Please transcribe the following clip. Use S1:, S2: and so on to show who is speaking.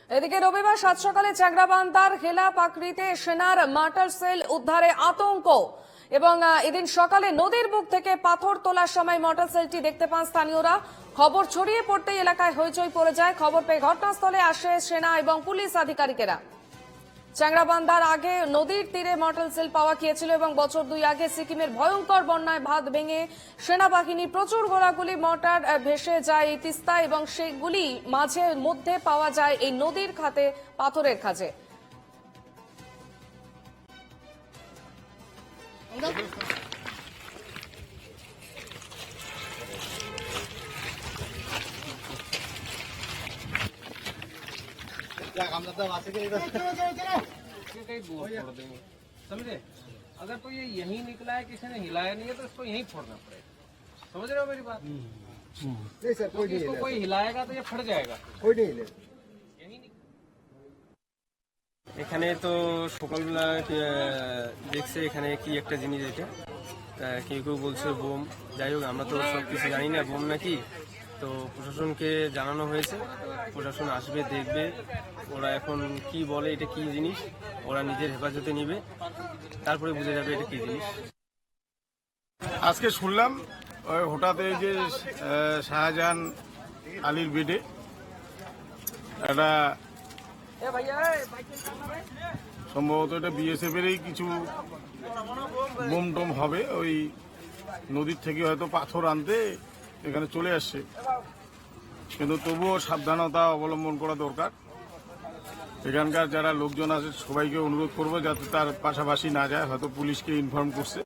S1: এদিকে রবিবার সাত সকালে চ্যাংড়াবান্ধার হেলা পাকড়িতে সেনার মার্টার সেল উদ্ধারে আতঙ্ক এবং এদিন সকালে নদীর বুক থেকে পাথর তোলার সময় মর্টার সেলটি দেখতে পান স্থানীয়রা। খবর ছড়িয়ে পড়তেই এলাকায় হইচই পড়ে যায়। খবর পেয়ে ঘটনাস্থলে আসে সেনা এবং পুলিশ আধিকারিকেরা। চ্যাংড়াবান্ধার আগে নদীর তীরে মর্টার সেল পাওয়া গিয়েছিল এবং বছর দুই আগে সিকিমের ভয়ঙ্কর বন্যায় বাঁধ ভেঙে সেনাবাহিনী প্রচুর গোলাগুলি মর্টার ভেসে যায় এই তিস্তা এবং সেগুলি মাঝে মধ্যে পাওয়া যায় এই নদীর খাতে পাথরের খাঁজে।
S2: समझे। अगर तो ये यहीं निकला है, किसी ने हिलाया नहीं है तो इसको यहीं फोड़ना पड़ेगा। समझ रहे हो मेरी बात?
S3: नहीं सर, कोई नहीं
S2: इसको
S3: हिलेगा।
S2: कोई हिलाएगा तो ये फट जाएगा।
S3: कोई नहीं हिलेगा।
S2: यहीं निकला।
S4: এখানে তো সকালবেলা দেখছে এখানে কি একটা জিনিস, এটা কেউ কেউ বলছে বোম। যাই হোক, আমরা তো সব কিছু জানি না বোম নাকি। তো প্রশাসনকে জানানো হয়েছে, প্রশাসন আসবে, দেখবে। ওরা এখন কি বলে, এটা কি জিনিস, ওরা নিজের হেফাজতে নিবে, তারপরে বুঝে যাবে এটা কি জিনিস।
S5: আজকে শুনলাম ওই হঠাৎ এই যে শাহজাহান আলীর বেডে একটা সম্ভবত এটা বিএসএফ এরই কিছু বোম টোম হবে, ওই নদীর থেকে হয়তো পাথর আনতে এখানে চলে আসছে। কিন্তু তবুও সাবধানতা অবলম্বন করা দরকার। এখানকার যারা লোকজন আছে সবাইকে অনুরোধ করবো যাতে তার পাশাপাশি না যায়, হয়তো পুলিশকে ইনফর্ম করছে।